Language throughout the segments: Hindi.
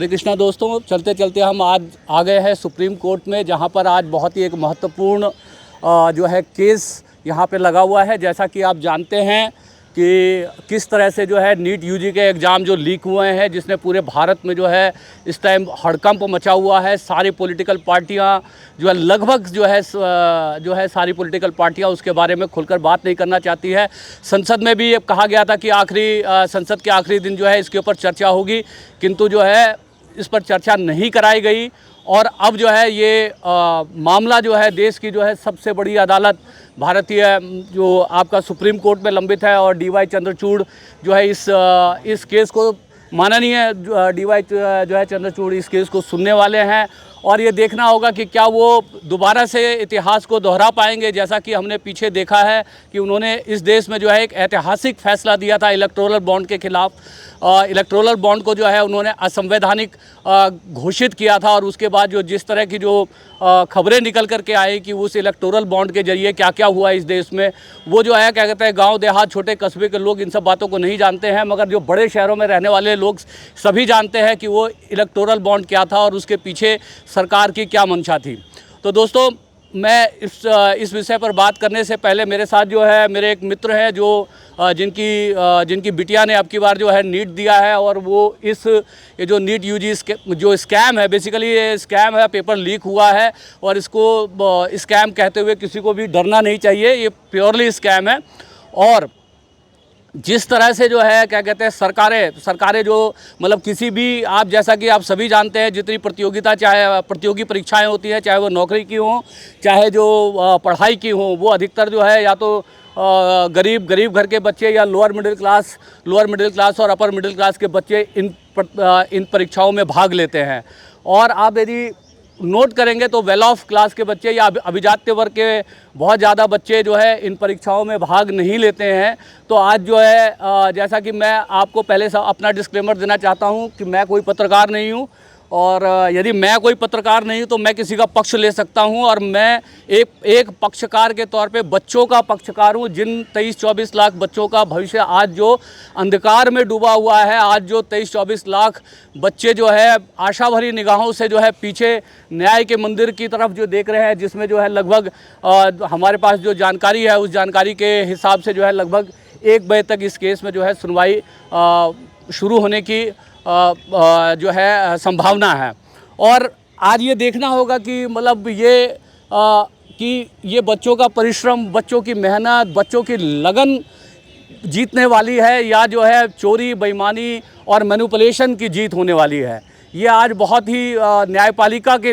हरे कृष्णा दोस्तों, चलते चलते हम आज आ गए हैं सुप्रीम कोर्ट में, जहां पर आज बहुत ही एक महत्वपूर्ण जो है केस यहां पे लगा हुआ है। जैसा कि आप जानते हैं कि किस तरह से जो है नीट यूजी के एग्ज़ाम जो लीक हुए हैं, जिसने पूरे भारत में जो है इस टाइम हड़कंप मचा हुआ है। सारी पॉलिटिकल पार्टियां जो है लगभग जो है सारी पॉलिटिकल पार्टियां उसके बारे में खुलकर बात नहीं करना चाहती है। संसद में भी ये कहा गया था कि संसद के आखिरी दिन जो है इसके ऊपर चर्चा होगी, किंतु जो है इस पर चर्चा नहीं कराई गई। और अब जो है ये मामला जो है देश की जो है सबसे बड़ी अदालत भारतीय जो आपका सुप्रीम कोर्ट में लंबित है, और डीवाई चंद्रचूड़ जो है इस केस को माननीय डीवाई जो है चंद्रचूड़ इस केस को सुनने वाले हैं। और ये देखना होगा कि क्या वो दोबारा से इतिहास को दोहरा पाएंगे, जैसा कि हमने पीछे देखा है कि उन्होंने इस देश में जो है एक ऐतिहासिक फैसला दिया था इलेक्टोरल बॉन्ड के खिलाफ। इलेक्टोरल बॉन्ड को जो है उन्होंने असंवैधानिक घोषित किया था, और उसके बाद जो जिस तरह की जो खबरें निकल करके आई कि उस इलेक्टोरल बॉन्ड के जरिए क्या क्या हुआ इस देश में, वो जो है क्या कहते हैं गांव देहात छोटे कस्बे के लोग इन सब बातों को नहीं जानते हैं, मगर जो बड़े शहरों में रहने वाले लोग सभी जानते हैं कि वो इलेक्टोरल बॉन्ड क्या था और उसके पीछे सरकार की क्या मंशा थी। तो दोस्तों, मैं इस विषय पर बात करने से पहले मेरे साथ जो है मेरे एक मित्र हैं जो जिनकी बिटिया ने अब की बार जो है नीट दिया है, और वो ये जो नीट यूजी जो स्कैम है, बेसिकली ये स्कैम है, पेपर लीक हुआ है, और इसको स्कैम कहते हुए किसी को भी डरना नहीं चाहिए। ये प्योरली स्कैम है। और जिस तरह से जो है क्या कहते हैं सरकारें जो मतलब किसी भी, आप जैसा कि आप सभी जानते हैं, जितनी प्रतियोगी परीक्षाएं होती हैं, चाहे वो नौकरी की हों चाहे जो पढ़ाई की हों, वो अधिकतर जो है या तो गरीब घर के बच्चे या लोअर मिडिल क्लास और अपर मिडिल क्लास के बच्चे इन परीक्षाओं में भाग लेते हैं। और आप यदि नोट करेंगे तो वेल ऑफ क्लास के बच्चे या अभिजात्य वर्ग के बहुत ज़्यादा बच्चे जो है इन परीक्षाओं में भाग नहीं लेते हैं। तो आज जो है जैसा कि मैं आपको पहले से अपना डिस्क्लेमर देना चाहता हूं कि मैं कोई पत्रकार नहीं हूं, और यदि मैं कोई पत्रकार नहीं हूं तो मैं किसी का पक्ष ले सकता हूं, और मैं एक पक्षकार के तौर पे बच्चों का पक्षकार हूं, जिन 23-24 लाख बच्चों का भविष्य आज जो अंधकार में डूबा हुआ है। आज जो 23-24 लाख बच्चे जो है आशा भरी निगाहों से जो है पीछे न्याय के मंदिर की तरफ जो देख रहे हैं, जिसमें जो है लगभग हमारे पास जो जानकारी है उस जानकारी के हिसाब से जो है लगभग 1 बजे तक इस केस में जो है सुनवाई शुरू होने की जो है संभावना है। और आज ये देखना होगा कि मतलब ये बच्चों का परिश्रम, बच्चों की मेहनत, बच्चों की लगन जीतने वाली है, या जो है चोरी बेईमानी और मैनिपुलेशन की जीत होने वाली है। ये आज बहुत ही न्यायपालिका के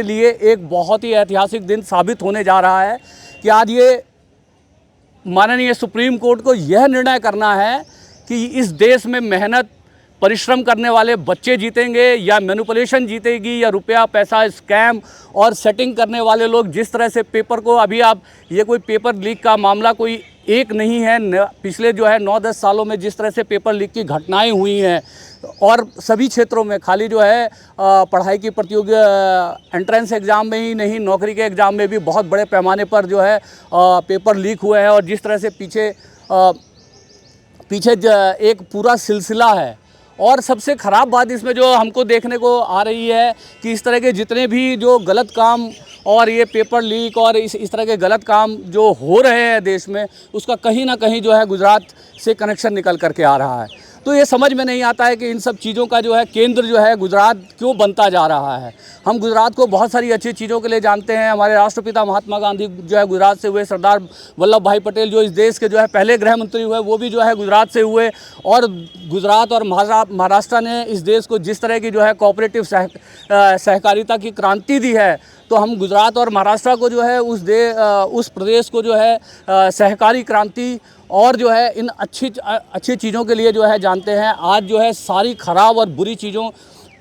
लिए एक बहुत ही ऐतिहासिक दिन साबित होने जा रहा है कि आज ये माननीय सुप्रीम कोर्ट को यह निर्णय करना है कि इस देश में मेहनत परिश्रम करने वाले बच्चे जीतेंगे या मैनिपुलेशन जीतेगी, या रुपया पैसा स्कैम और सेटिंग करने वाले लोग। जिस तरह से पेपर को अभी आप, ये कोई पेपर लीक का मामला कोई एक नहीं है, पिछले जो है 9-10 सालों में जिस तरह से पेपर लीक की घटनाएं हुई हैं, और सभी क्षेत्रों में, खाली जो है पढ़ाई की प्रतियोगी एंट्रेंस एग्ज़ाम में ही नहीं, नौकरी के एग्ज़ाम में भी बहुत बड़े पैमाने पर जो है पेपर लीक हुए हैं। और जिस तरह से पीछे एक पूरा सिलसिला है। और सबसे ख़राब बात इसमें जो हमको देखने को आ रही है कि इस तरह के जितने भी जो गलत काम और ये पेपर लीक और इस तरह के गलत काम जो हो रहे हैं देश में, उसका कहीं ना कहीं जो है गुजरात से कनेक्शन निकल करके आ रहा है। तो ये समझ में नहीं आता है कि इन सब चीज़ों का जो है केंद्र जो है गुजरात क्यों बनता जा रहा है। हम गुजरात को बहुत सारी अच्छी चीज़ों के लिए जानते हैं। हमारे राष्ट्रपिता महात्मा गांधी जो है गुजरात से हुए, सरदार वल्लभ भाई पटेल जो इस देश के जो है पहले गृह मंत्री हुए, वो भी जो है गुजरात से हुए। और गुजरात और महाराष्ट्र ने इस देश को जिस तरह की जो है कोऑपरेटिव सहकारिता की क्रांति दी है, तो हम गुजरात और महाराष्ट्र को जो है उस प्रदेश को जो है सहकारी क्रांति और जो है इन अच्छी चीज़ों के लिए जो है जानते हैं। आज जो है सारी ख़राब और बुरी चीज़ों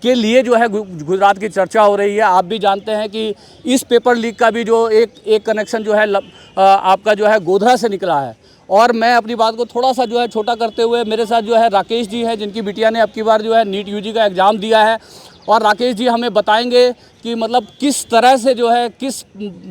के लिए जो है गुजरात की चर्चा हो रही है। आप भी जानते हैं कि इस पेपर लीक का भी जो एक कनेक्शन जो है आपका जो है गोधरा से निकला है, और मैं अपनी बात को थोड़ा सा जो है छोटा करते हुए मेरे साथ जो है राकेश जी हैं, जिनकी बिटिया ने अब की बार जो है नीट यूजी का एग्ज़ाम दिया है। और राकेश जी हमें बताएंगे कि मतलब किस तरह से जो है किस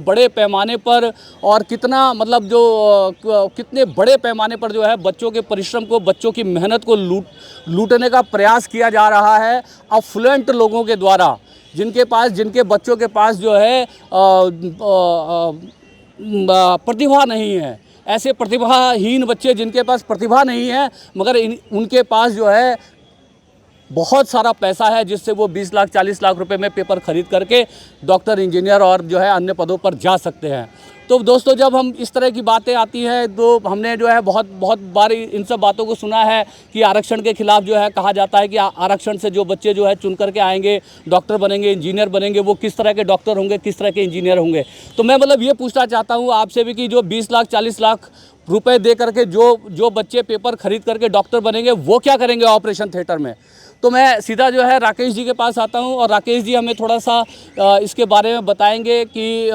बड़े पैमाने पर और कितना मतलब जो कितने बड़े पैमाने पर जो है बच्चों के परिश्रम को, बच्चों की मेहनत को लूटने का प्रयास किया जा रहा है अफ्लुएंट लोगों के द्वारा, जिनके बच्चों के पास जो है प्रतिभा नहीं है। ऐसे प्रतिभाहीन बच्चे जिनके पास प्रतिभा नहीं है मगर उनके पास जो है बहुत सारा पैसा है, जिससे वो 20 लाख 40 लाख रुपए में पेपर खरीद करके डॉक्टर, इंजीनियर और जो है अन्य पदों पर जा सकते हैं। तो दोस्तों, जब हम इस तरह की बातें आती हैं तो हमने जो है बहुत बार इन सब बातों को सुना है कि आरक्षण के खिलाफ जो है कहा जाता है कि आरक्षण से जो बच्चे जो है चुन करके आएंगे, डॉक्टर बनेंगे, इंजीनियर बनेंगे, वो किस तरह के डॉक्टर होंगे, किस तरह के इंजीनियर होंगे। तो मैं मतलब ये पूछना चाहता हूँ आपसे भी कि जो 20 लाख 40 लाख रुपए दे करके जो बच्चे पेपर खरीद करके डॉक्टर बनेंगे, वो क्या करेंगे ऑपरेशन थिएटर में। तो मैं सीधा जो है राकेश जी के पास आता हूं और राकेश जी हमें थोड़ा सा इसके बारे में बताएंगे कि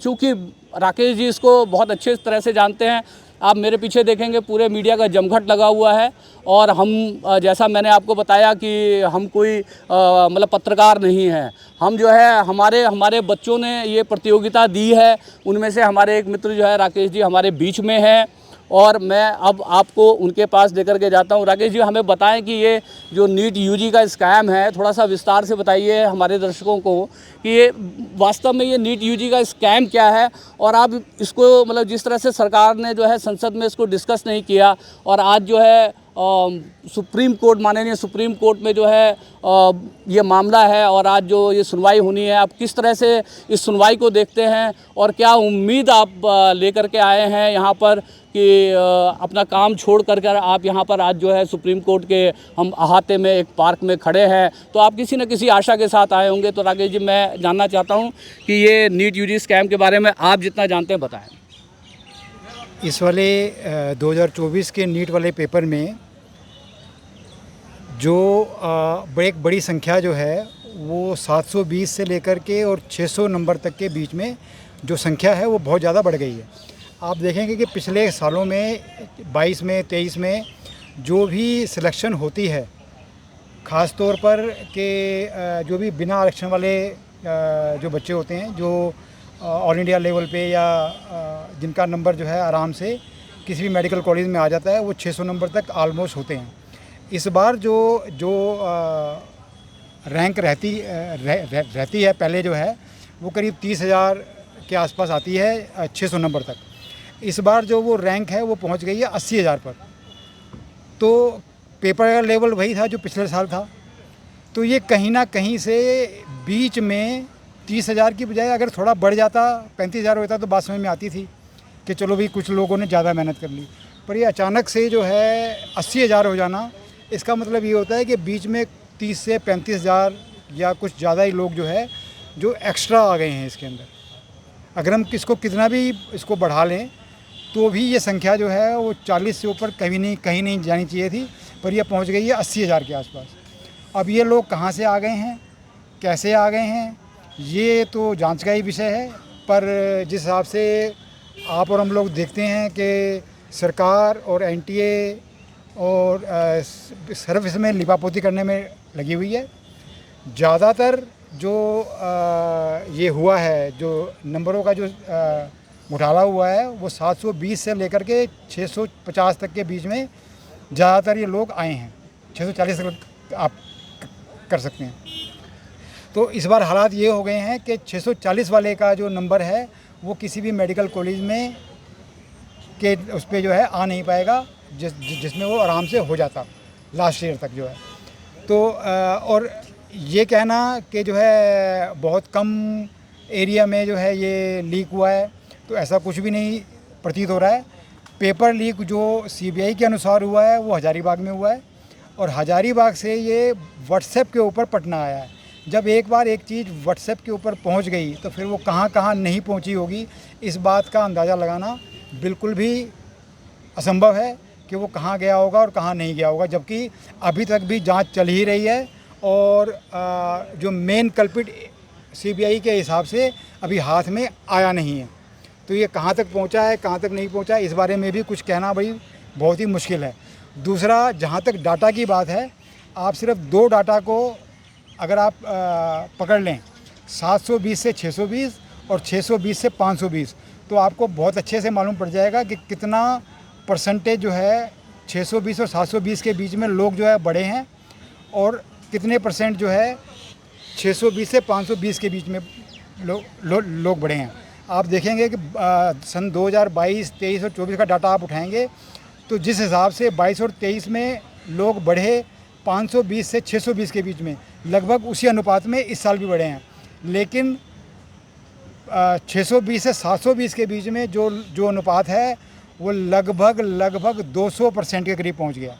चूँकि राकेश जी इसको बहुत अच्छे तरह से जानते हैं। आप मेरे पीछे देखेंगे पूरे मीडिया का जमघट लगा हुआ है और हम जैसा मैंने आपको बताया कि हम कोई मतलब पत्रकार नहीं हैं। हम जो है हमारे बच्चों ने ये प्रतियोगिता दी है, उनमें से हमारे एक मित्र जो है राकेश जी हमारे बीच में हैं और मैं अब आपको उनके पास लेकर के जाता हूं। राकेश जी, हमें बताएं कि ये जो नीट यूजी का स्कैम है, थोड़ा सा विस्तार से बताइए हमारे दर्शकों को कि ये वास्तव में ये नीट यूजी का स्कैम क्या है और आप इसको मतलब जिस तरह से सरकार ने जो है संसद में इसको डिस्कस नहीं किया और आज जो है सुप्रीम कोर्ट, माननीय सुप्रीम कोर्ट में जो है ये मामला है और आज जो ये सुनवाई होनी है, आप किस तरह से इस सुनवाई को देखते हैं और क्या उम्मीद आप लेकर के आए हैं यहाँ पर कि अपना काम छोड़ कर आप यहाँ पर आज जो है सुप्रीम कोर्ट के हम अहाते में एक पार्क में खड़े हैं, तो आप किसी न किसी आशा के साथ आए होंगे। तो राकेश जी, मैं जानना चाहता हूँ कि ये नीट यूजी स्कैम के बारे में आप जितना जानते हैं बताएं। इस वाले 2024 के नीट वाले पेपर में जो एक बड़ी संख्या जो है वो 720 से लेकर के और 600 नंबर तक के बीच में जो संख्या है वो बहुत ज़्यादा बढ़ गई है। आप देखेंगे कि पिछले सालों में 22 में 23 में जो भी सिलेक्शन होती है, ख़ास तौर पर कि जो भी बिना आरक्षण वाले जो बच्चे होते हैं, जो ऑल इंडिया लेवल पे या जिनका नंबर जो है आराम से किसी भी मेडिकल कॉलेज में आ जाता है, वो 600 नंबर तक आलमोस्ट होते हैं। इस बार जो रैंक रहती है पहले जो है वो करीब 30,000 के आसपास आती है 600 नंबर तक। इस बार जो वो रैंक है वो पहुंच गई है 80,000 पर। तो पेपर का लेवल वही था जो पिछले साल था। तो ये कहीं ना कहीं से बीच में 30,000 की बजाय अगर थोड़ा बढ़ जाता, 35,000 होता तो बात समझ में आती थी कि चलो भाई कुछ लोगों ने ज़्यादा मेहनत कर ली। पर ये अचानक से जो है 80,000 हो जाना, इसका मतलब ये होता है कि बीच में 30 से 35,000 या कुछ ज़्यादा ही लोग जो है जो एक्स्ट्रा आ गए हैं इसके अंदर। अगर हम कितना भी इसको बढ़ा लें तो भी ये संख्या जो है वो 40 से ऊपर कहीं नहीं जानी चाहिए थी, पर यह पहुंच गई है 80,000 के आसपास। अब ये लोग कहाँ से आ गए हैं, कैसे आ गए हैं, ये तो जांच का ही विषय है। पर जिस हिसाब से आप और हम लोग देखते हैं कि सरकार और एनटीए और सर्विस में लिपापोती करने में लगी हुई है। ज़्यादातर जो ये हुआ है, जो नंबरों का जो घोटाला हुआ है, वो 720 से लेकर के 650 तक के बीच में ज़्यादातर ये लोग आए हैं। 640 तक आप कर सकते हैं। तो इस बार हालात ये हो गए हैं कि 640 वाले का जो नंबर है वो किसी भी मेडिकल कॉलेज में के उस पर जो है आ नहीं पाएगा, जिसमें वो आराम से हो जाता लास्ट ईयर तक जो है। तो और ये कहना कि जो है बहुत कम एरिया में जो है ये लीक हुआ है, तो ऐसा कुछ भी नहीं प्रतीत हो रहा है। पेपर लीक जो सीबीआई के अनुसार हुआ है वो हज़ारीबाग में हुआ है और हज़ारीबाग से ये व्हाट्सएप के ऊपर पटना आया है। जब एक बार एक चीज़ व्हाट्सएप के ऊपर पहुंच गई तो फिर वो कहाँ कहाँ नहीं पहुंची होगी, इस बात का अंदाज़ा लगाना बिल्कुल भी असंभव है कि वो कहाँ गया होगा और कहाँ नहीं गया होगा। जबकि अभी तक भी जांच चल ही रही है और जो मेन कल्पिट सीबीआई के हिसाब से अभी हाथ में आया नहीं है। तो तो ये कहाँ तक पहुँचा है, कहाँ तक नहीं पहुँचा है, इस बारे में भी कुछ कहना भाई बहुत ही मुश्किल है। दूसरा, जहाँ तक डाटा की बात है, आप सिर्फ 2 डाटा को अगर आप पकड़ लें, 720 से 620 और 620 से 520, तो आपको बहुत अच्छे से मालूम पड़ जाएगा कि कितना परसेंटेज जो है 620 और 720 के बीच में लोग जो है बढ़े हैं और कितने परसेंट जो है 620 से 520 के बीच में लोग बढ़े हैं। आप देखेंगे कि सन 2022, 23 और 24 का डाटा आप उठाएंगे तो जिस हिसाब से 22 और 23 में लोग बढ़े 520 से 620 के बीच में, लगभग उसी अनुपात में इस साल भी बढ़े हैं। लेकिन 620 से 720 के बीच में जो अनुपात है वो लगभग 200% के करीब पहुंच गया।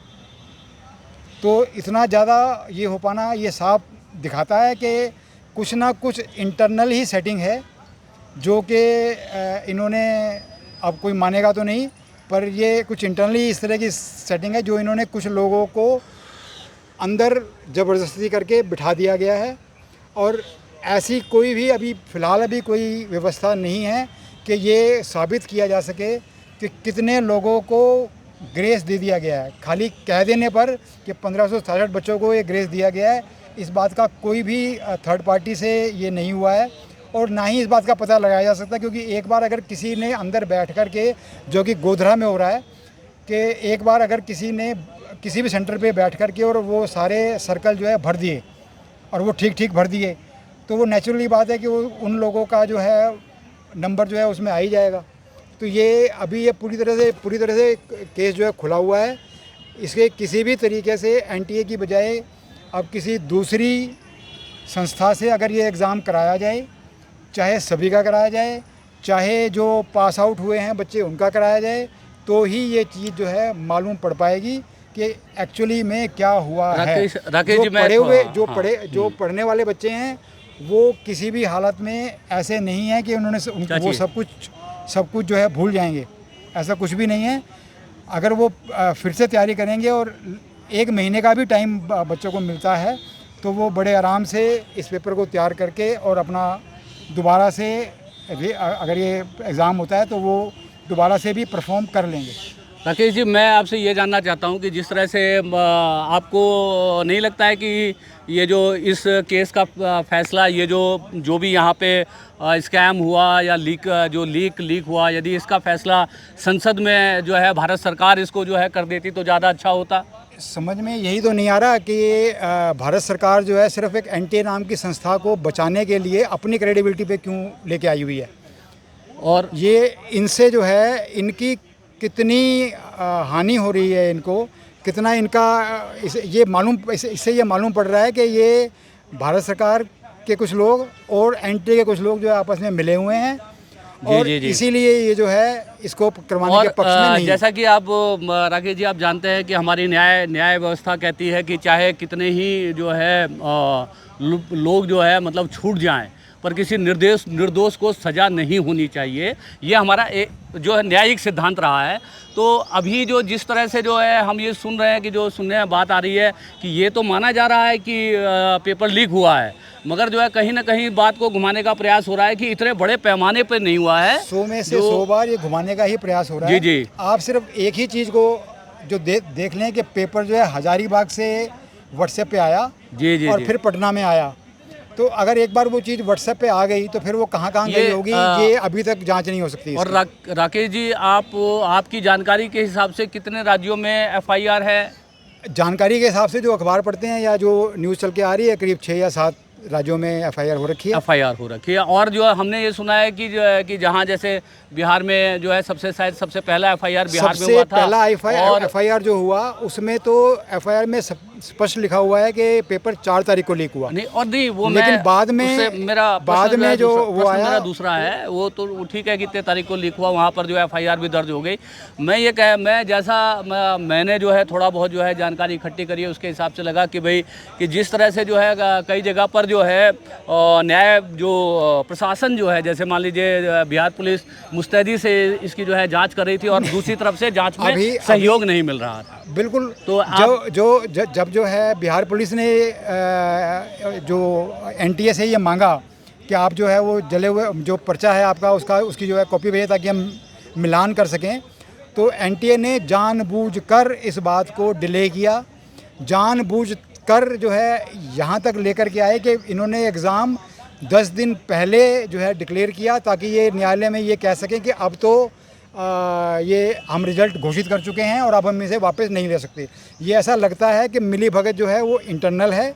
तो इतना ज़्यादा ये हो पाना, ये साफ दिखाता है कि कुछ ना कुछ इंटरनल ही सेटिंग है जो कि इन्होंने, अब कोई मानेगा तो नहीं, पर ये कुछ इंटरनली इस तरह की सेटिंग है जो इन्होंने कुछ लोगों को अंदर ज़बरदस्ती करके बिठा दिया गया है। और ऐसी कोई भी अभी फ़िलहाल अभी कोई व्यवस्था नहीं है कि ये साबित किया जा सके कि कितने लोगों को ग्रेस दे दिया गया है। खाली कह देने पर कि 1567 बच्चों को ये ग्रेस दिया गया है, इस बात का कोई भी थर्ड पार्टी से ये नहीं हुआ है और ना ही इस बात का पता लगाया जा सकता, क्योंकि एक बार अगर किसी ने अंदर बैठ कर के, जो कि गोधरा में हो रहा है, कि एक बार अगर किसी ने किसी भी सेंटर पे बैठ कर के और वो सारे सर्कल जो है भर दिए और वो ठीक भर दिए, तो वो नेचुरली बात है कि वो उन लोगों का जो है नंबर जो है उसमें आ ही जाएगा। तो ये अभी ये पूरी तरह से केस जो है खुला हुआ है। इसके किसी भी तरीके से एनटीए की बजाय अब किसी दूसरी संस्था से अगर ये एग्ज़ाम कराया जाए, चाहे सभी का कराया जाए, चाहे जो पास आउट हुए हैं बच्चे उनका कराया जाए, तो ही ये चीज़ जो है मालूम पड़ पाएगी कि एक्चुअली में क्या हुआ है। राकेश जी, पढ़े हुए जो पढ़ने वाले बच्चे हैं वो किसी भी हालत में ऐसे नहीं है कि उन्होंने वो सब कुछ जो है भूल जाएंगे, ऐसा कुछ भी नहीं है। अगर वो फिर से तैयारी करेंगे और 1 महीने का भी टाइम बच्चों को मिलता है तो वो बड़े आराम से इस पेपर को तैयार करके और अपना दोबारा से अगर ये एग्ज़ाम होता है तो वो दोबारा से भी परफॉर्म कर लेंगे। राकेश जी, मैं आपसे ये जानना चाहता हूँ कि जिस तरह से आपको नहीं लगता है कि ये जो इस केस का फैसला, ये जो भी यहाँ पे स्कैम हुआ या लीक हुआ, यदि इसका फैसला संसद में जो है भारत सरकार इसको जो है कर देती तो ज़्यादा अच्छा होता? समझ में यही तो नहीं आ रहा कि भारत सरकार जो है सिर्फ एक एनटीए नाम की संस्था को बचाने के लिए अपनी क्रेडिबिलिटी पे क्यों लेके आई हुई है, और ये इनसे जो है इनकी कितनी हानि हो रही है, इनको कितना इनका इससे ये मालूम पड़ रहा है कि ये भारत सरकार के कुछ लोग और एनटीए के कुछ लोग जो है आपस में मिले हुए हैं और इसीलिए ये जो है इसको करवाने के पक्ष में नहीं। जैसा कि आप राकेश जी आप जानते हैं कि हमारी न्याय व्यवस्था कहती है कि चाहे कितने ही जो है लोग जो है मतलब छूट जाएं, पर किसी निर्दोष को सज़ा नहीं होनी चाहिए। ये हमारा जो है न्यायिक सिद्धांत रहा है। तो अभी जो जिस तरह से जो है हम ये सुन रहे हैं कि जो सुनने में बात आ रही है कि ये तो माना जा रहा है कि पेपर लीक हुआ है, मगर जो है कहीं ना कहीं बात को घुमाने का प्रयास हो रहा है कि इतने बड़े पैमाने पर नहीं हुआ है। 100 में से 100 बार ये घुमाने का ही प्रयास हो रहा है। जी। आप सिर्फ एक ही चीज़ को जो देख लें कि पेपर जो है हजारीबाग से व्हाट्सएप पे आया और फिर पटना में आया, तो अगर एक बार वो चीज़ व्हाट्सएप पे आ गई तो फिर वो कहाँ गई होगी, ये अभी तक जांच नहीं हो सकती। और राकेश जी, आपकी जानकारी के हिसाब से कितने राज्यों में एफआईआर है? जानकारी के हिसाब से जो अखबार पढ़ते हैं या जो न्यूज़ चल के आ रही है, करीब 6 या 7 राज्यों में एफआईआर हो रखी है। और जो हमने ये सुना है कि जहाँ जैसे बिहार में जो है सबसे पहला एफआईआर बिहार में हुआ था। पहला एफआईआर जो हुआ उसमें तो एफआईआर में स्पष्ट लिखा हुआ है कि पेपर 4 तारीख को लीक हुआ। नहीं वो लेकिन बाद में मेरा दूसरा है, वो तो ठीक है कितने तारीख को लीक हुआ, वहाँ पर जो है एफआईआर भी दर्ज हो गई। मैंने जो है थोड़ा बहुत जो है जानकारी इकट्ठी करी है, उसके हिसाब से लगा कि भाई कि जिस तरह से जो है कई जगह पर जो है न्याय जो प्रशासन जो है, जैसे मान लीजिए बिहार पुलिस मुस्तैदी से इसकी जो है जांच कर रही थी और दूसरी तरफ से जांच में सहयोग नहीं मिल रहा था। बिल्कुल। तो जब जो है बिहार पुलिस ने जो एनटीए से ये मांगा कि आप जो है वो जले हुए जो पर्चा है आपका उसकी जो है कॉपी भेजें ताकि हम मिलान कर सकें। तो एनटीए ने जानबूझकर इस बात को डिले किया, जानबूझकर जो है यहाँ तक लेकर के आए कि इन्होंने एग्ज़ाम 10 दिन पहले जो है डिक्लेयर किया ताकि ये न्यायालय में ये कह सकें कि अब तो ये हम रिज़ल्ट घोषित कर चुके हैं और अब हम इसे वापस नहीं ले सकते। ये ऐसा लगता है कि मिली भगत जो है वो इंटरनल है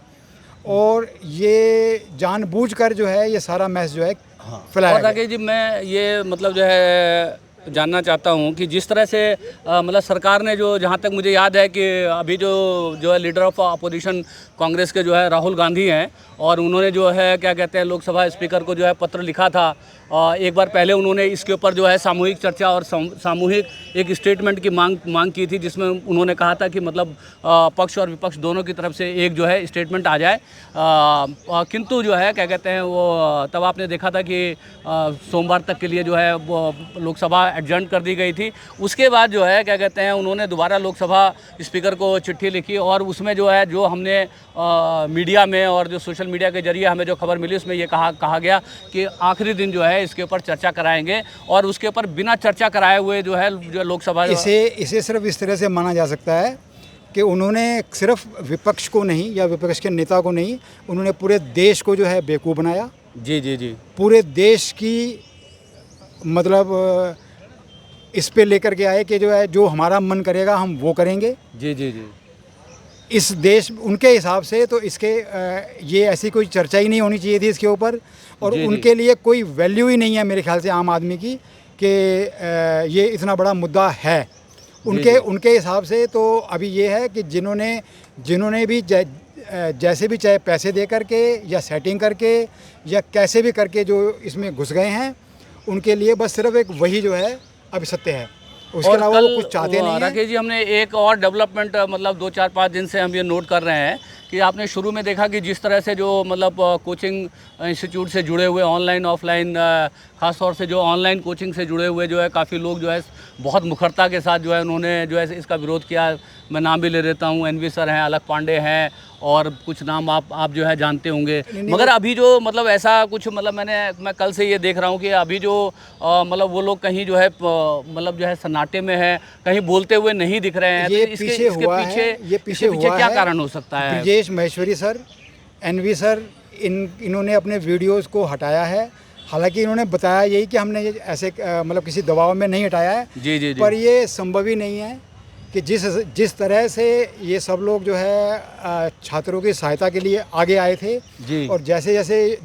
और ये जानबूझकर जो है ये सारा मैस जो है फैलाया और गया। राकेश जी, मैं ये मतलब जो है जानना चाहता हूँ कि जिस तरह से मतलब सरकार ने जो, जहाँ तक मुझे याद है कि अभी जो है लीडर ऑफ अपोजिशन कांग्रेस के जो है राहुल गांधी हैं, और उन्होंने जो है क्या कहते हैं लोकसभा स्पीकर को जो है पत्र लिखा था। एक बार पहले उन्होंने इसके ऊपर जो है सामूहिक चर्चा और सामूहिक एक स्टेटमेंट की मांग की थी, जिसमें उन्होंने कहा था कि मतलब पक्ष और विपक्ष दोनों की तरफ से एक जो है स्टेटमेंट आ जाए। किंतु जो है क्या कहते हैं वो तब आपने देखा था कि सोमवार तक के लिए जो है वो लोकसभा एडजर्न कर दी गई थी। उसके बाद जो है क्या कहते हैं उन्होंने दोबारा लोकसभा स्पीकर को चिट्ठी लिखी, और उसमें जो है जो हमने मीडिया में और जो सोशल मीडिया के जरिए हमें जो खबर मिली उसमें ये कहा गया कि आखिरी दिन जो है इसके ऊपर चर्चा कराएंगे, और उसके ऊपर बिना चर्चा कराए हुए जो है जो लोकसभा इसे सिर्फ इस तरह से माना जा सकता है कि उन्होंने सिर्फ विपक्ष को नहीं या विपक्ष के नेता को नहीं, उन्होंने पूरे देश को जो है बेवकूफ़ बनाया। जी जी जी, पूरे पूरे देश की मतलब इस पे लेकर के आए कि जो है जो हमारा मन करेगा हम वो करेंगे। जी जी जी, इस देश उनके हिसाब से तो इसके ये ऐसी कोई चर्चा ही नहीं होनी चाहिए थी इसके ऊपर, और जी, उनके लिए कोई वैल्यू ही नहीं है मेरे ख्याल से आम आदमी की कि ये इतना बड़ा मुद्दा है। उनके हिसाब से तो अभी ये है कि जिन्होंने भी जैसे भी चाहे पैसे दे करके या सेटिंग करके या कैसे भी करके जो इसमें घुस गए हैं, उनके लिए बस सिर्फ एक वही जो है अभी सत्य है, उसके अलावा वो कुछ चाहते नहीं हैं। राकेश जी, हमने एक और डेवलपमेंट मतलब 2-4-5 दिन से हम ये नोट कर रहे हैं कि आपने शुरू में देखा कि जिस तरह से जो मतलब कोचिंग इंस्टीट्यूट से जुड़े हुए ऑनलाइन ऑफलाइन ख़ास तौर से जो ऑनलाइन कोचिंग से जुड़े हुए जो है काफ़ी लोग जो है बहुत मुखरता के साथ जो है उन्होंने जो है इसका विरोध किया। मैं नाम भी ले लेता हूँ, एनवी सर हैं, अलख पांडे हैं, और कुछ नाम आप जो है जानते होंगे। मगर अभी जो मतलब ऐसा कुछ मतलब मैं कल से ये देख रहा हूँ कि अभी जो मतलब वो लोग कहीं जो है मतलब जो है सन्नाटे में है, कहीं बोलते हुए नहीं दिख रहे हैं। ये तो इसके पीछे क्या कारण हो सकता है? Brajesh Maheshwari sir, NV sir, इन्होंने अपने वीडियोस को हटाया है। हालांकि इन्होंने बताया यही कि हमने ऐसे मतलब किसी दबाव में नहीं हटाया है। जी जी जी, पर ये संभव ही नहीं है कि जिस तरह से ये सब लोग जो है छात्रों की सहायता के लिए आगे आए थे जी, और जैसे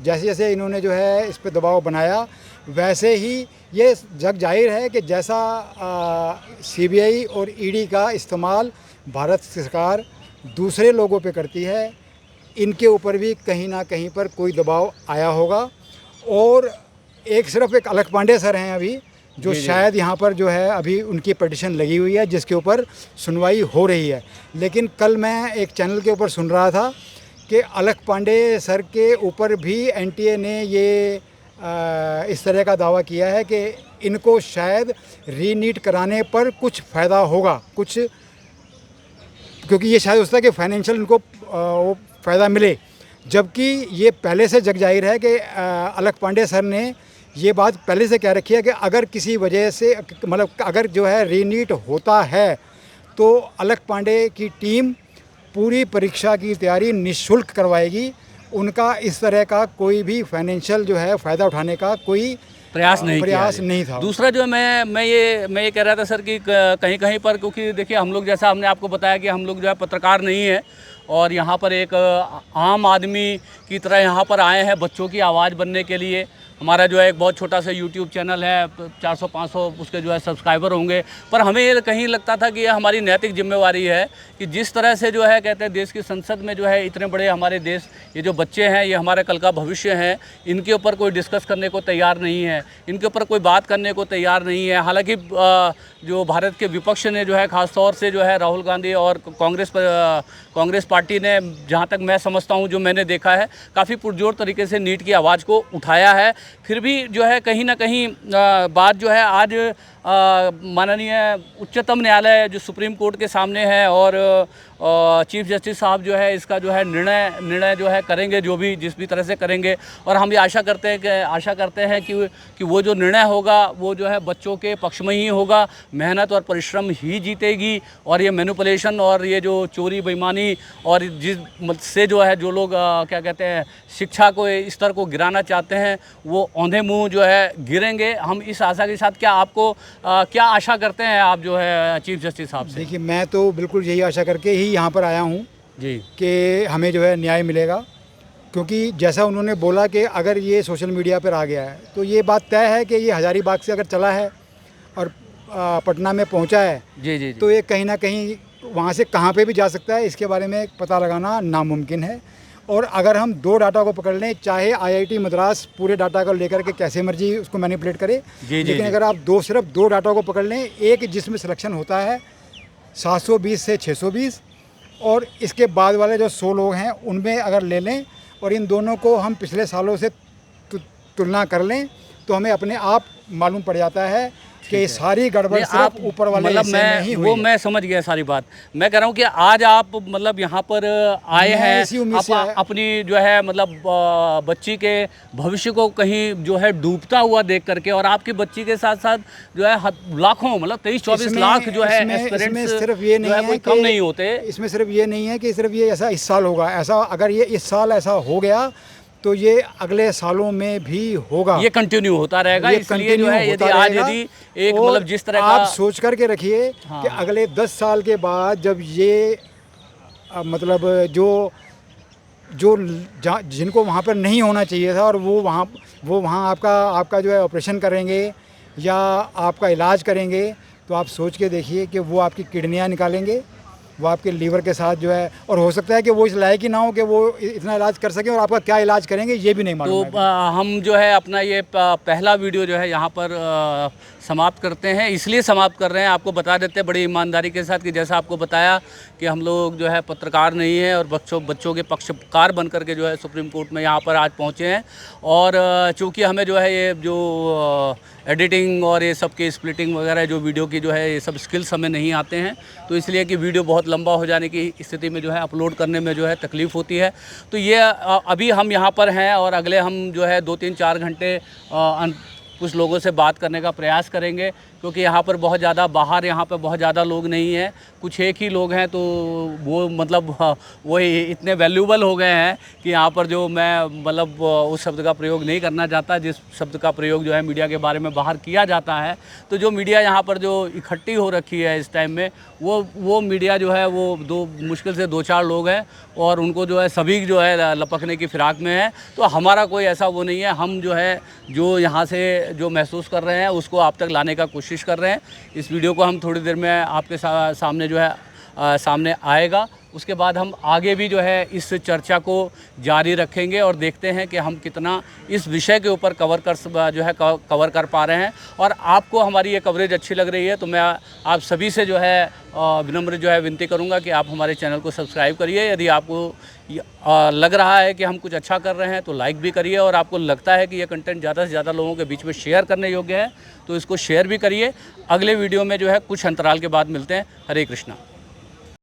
जैसे इन्होंने जो है इस पर दबाव बनाया, वैसे ही ये जग जाहिर है कि जैसा सीबीआई और ईडी का इस्तेमाल भारत सरकार दूसरे लोगों पे करती है, इनके ऊपर भी कहीं ना कहीं पर कोई दबाव आया होगा। और सिर्फ एक अलख पांडे सर हैं अभी जो शायद यहाँ पर जो है अभी उनकी पिटीशन लगी हुई है जिसके ऊपर सुनवाई हो रही है। लेकिन कल मैं एक चैनल के ऊपर सुन रहा था कि अलख पांडे सर के ऊपर भी एनटीए ने ये इस तरह का दावा किया है कि इनको शायद रीनीट कराने पर कुछ फ़ायदा होगा, कुछ, क्योंकि ये शायद होता है कि फाइनेंशियल इनको वो फ़ायदा मिले। जबकि ये पहले से जग जाहिर है कि अलख पांडे सर ने ये बात पहले से कह रखी है कि अगर किसी वजह से मतलब अगर जो है रीनीट होता है तो अलख पांडे की टीम पूरी परीक्षा की तैयारी निःशुल्क करवाएगी। उनका इस तरह का कोई भी फाइनेंशियल जो है फ़ायदा उठाने का कोई प्रयास नहीं था। दूसरा जो मैं ये कह रहा था सर कि कहीं कहीं पर, क्योंकि देखिए हम लोग जैसा हमने आपको बताया कि हम लोग जो है पत्रकार नहीं है और यहाँ पर एक आम आदमी की तरह यहाँ पर आए हैं बच्चों की आवाज़ बनने के लिए। हमारा जो है एक बहुत छोटा सा यूट्यूब चैनल है, 400-500 उसके जो है सब्सक्राइबर होंगे, पर हमें ये कहीं लगता था कि ये हमारी नैतिक जिम्मेवारी है कि जिस तरह से जो है कहते हैं देश की संसद में जो है इतने बड़े हमारे देश ये जो बच्चे हैं ये हमारे कल का भविष्य हैं, इनके ऊपर कोई डिस्कस करने को तैयार नहीं है, इनके ऊपर कोई बात करने को तैयार नहीं है। हालांकि जो भारत के विपक्ष ने जो है ख़ास तौर से जो है राहुल गांधी और कांग्रेस पार्टी ने, जहाँ तक मैं समझता हूँ, जो मैंने देखा है, काफ़ी पुरजोर तरीके से नीट की आवाज़ को उठाया है। फिर भी जो है कहीं ना कहीं बात जो है आज माननीय उच्चतम न्यायालय जो सुप्रीम कोर्ट के सामने है और चीफ जस्टिस साहब जो है इसका जो है निर्णय जो है करेंगे, जो भी जिस भी तरह से करेंगे। और हम ये आशा करते हैं कि वो जो निर्णय होगा वो जो है बच्चों के पक्ष में ही होगा। मेहनत और परिश्रम ही जीतेगी, और ये मैनिपुलेशन और ये जो चोरी बेईमानी और जिस से जो है जो लोग क्या कहते हैं शिक्षा को स्तर को गिराना चाहते हैं वो औंधे मुँह जो है गिरेंगे। हम इस आशा के साथ क्या आशा करते हैं आप जो है चीफ जस्टिस साहब से? देखिए, मैं तो बिल्कुल यही आशा करके ही यहाँ पर आया हूँ जी कि हमें जो है न्याय मिलेगा, क्योंकि जैसा उन्होंने बोला कि अगर ये सोशल मीडिया पर आ गया है तो ये बात तय है कि ये हज़ारीबाग से अगर चला है और पटना में पहुँचा है जी तो ये कहीं ना कहीं वहाँ से कहाँ पे भी जा सकता है, इसके बारे में पता लगाना नामुमकिन है। और अगर हम 2 डाटा को पकड़ लें, चाहे आईआईटी मद्रास पूरे डाटा को लेकर के कैसे मर्जी उसको मैनिपुलेट करे, लेकिन अगर आप सिर्फ 2 डाटा को पकड़ लें, एक जिसमें सिलेक्शन होता है 720 से 620 और इसके बाद वाले जो 100 लोग हैं उनमें अगर ले लें और इन दोनों को हम पिछले सालों से तुलना कर लें तो हमें अपने आप मालूम पड़ जाता है कि सारी गड़बड़ सिर्फ ऊपर वाले हिस्से में ही हुई है। मैं समझ गया सारी बात। मैं कह रहा हूँ कि आज आप मतलब यहाँ पर आए हैं अपनी जो है मतलब बच्ची के भविष्य को कहीं जो है डूबता हुआ देख करके, और आपकी बच्ची के साथ साथ जो है लाखों मतलब 23-24 लाख जो है एस्पिरेंट्स सिर्फ ये नहीं है कम नहीं होते। इसमें सिर्फ ये नहीं है कि सिर्फ ये ऐसा इस साल होगा, ऐसा अगर ये इस साल ऐसा हो गया तो ये अगले सालों में भी होगा, ये कंटिन्यू होता रहेगा। इसलिए जो है यदि एक मतलब जिस तरह का आप सोच करके रखिए कि अगले 10 साल के बाद जब ये मतलब जो जिनको वहाँ पर नहीं होना चाहिए था और वो वहाँ आपका जो है ऑपरेशन करेंगे या आपका इलाज करेंगे, तो आप सोच के देखिए कि वो आपकी किडनियाँ निकालेंगे, वो आपके लीवर के साथ जो है, और हो सकता है कि वो इस लायक ही ना हो कि वो इतना इलाज कर सकें, और आपका क्या इलाज करेंगे ये भी नहीं मालूम। तो हम जो है अपना ये पहला वीडियो जो है यहाँ पर समाप्त करते हैं। इसलिए समाप्त कर रहे हैं, आपको बता देते हैं बड़ी ईमानदारी के साथ कि जैसा आपको बताया कि हम लोग जो है पत्रकार नहीं हैं और बच्चों के पक्षकार बन करके जो है सुप्रीम कोर्ट में यहाँ पर आज पहुँचे हैं। और चूँकि हमें जो है ये जो एडिटिंग और ये सब की स्प्लिटिंग वगैरह जो वीडियो की जो है ये सब स्किल्स हमें नहीं आते हैं, तो इसलिए कि वीडियो बहुत लंबा हो जाने की स्थिति में जो है अपलोड करने में जो है तकलीफ़ होती है। तो ये अभी हम यहाँ पर हैं और अगले हम जो है 2-3-4 घंटे कुछ लोगों से बात करने का प्रयास करेंगे, क्योंकि यहाँ पर बहुत ज़्यादा यहाँ पर बहुत ज़्यादा लोग नहीं हैं, कुछ एक ही लोग हैं। तो वो मतलब वो इतने वैल्यूबल हो गए हैं कि यहाँ पर जो मैं मतलब उस शब्द का प्रयोग नहीं करना चाहता जिस शब्द का प्रयोग जो है मीडिया के बारे में बाहर किया जाता है। तो जो मीडिया यहाँ पर जो इकट्ठी हो रखी है इस टाइम में, वो मीडिया जो है वो मुश्किल से 2-4 लोग हैं और उनको जो है सभी जो है लपकने की फिराक में है। तो हमारा कोई ऐसा वो नहीं है, हम जो है जो यहाँ से जो महसूस कर रहे हैं उसको आप तक लाने का कोशिश कर रहे हैं। इस वीडियो को हम थोड़ी देर में आपके सामने जो है सामने आएगा, उसके बाद हम आगे भी जो है इस चर्चा को जारी रखेंगे और देखते हैं कि हम कितना इस विषय के ऊपर कवर कर पा रहे हैं। और आपको हमारी ये कवरेज अच्छी लग रही है तो मैं आप सभी से जो है विनम्र जो है विनती करूंगा कि आप हमारे चैनल को सब्सक्राइब करिए। यदि आपको लग रहा है कि हम कुछ अच्छा कर रहे हैं तो लाइक भी करिए, और आपको लगता है कि ये कंटेंट ज़्यादा से ज़्यादा लोगों के बीच में शेयर करने योग्य है तो इसको शेयर भी करिए। अगले वीडियो में जो है कुछ अंतराल के बाद मिलते हैं। हरे कृष्णा।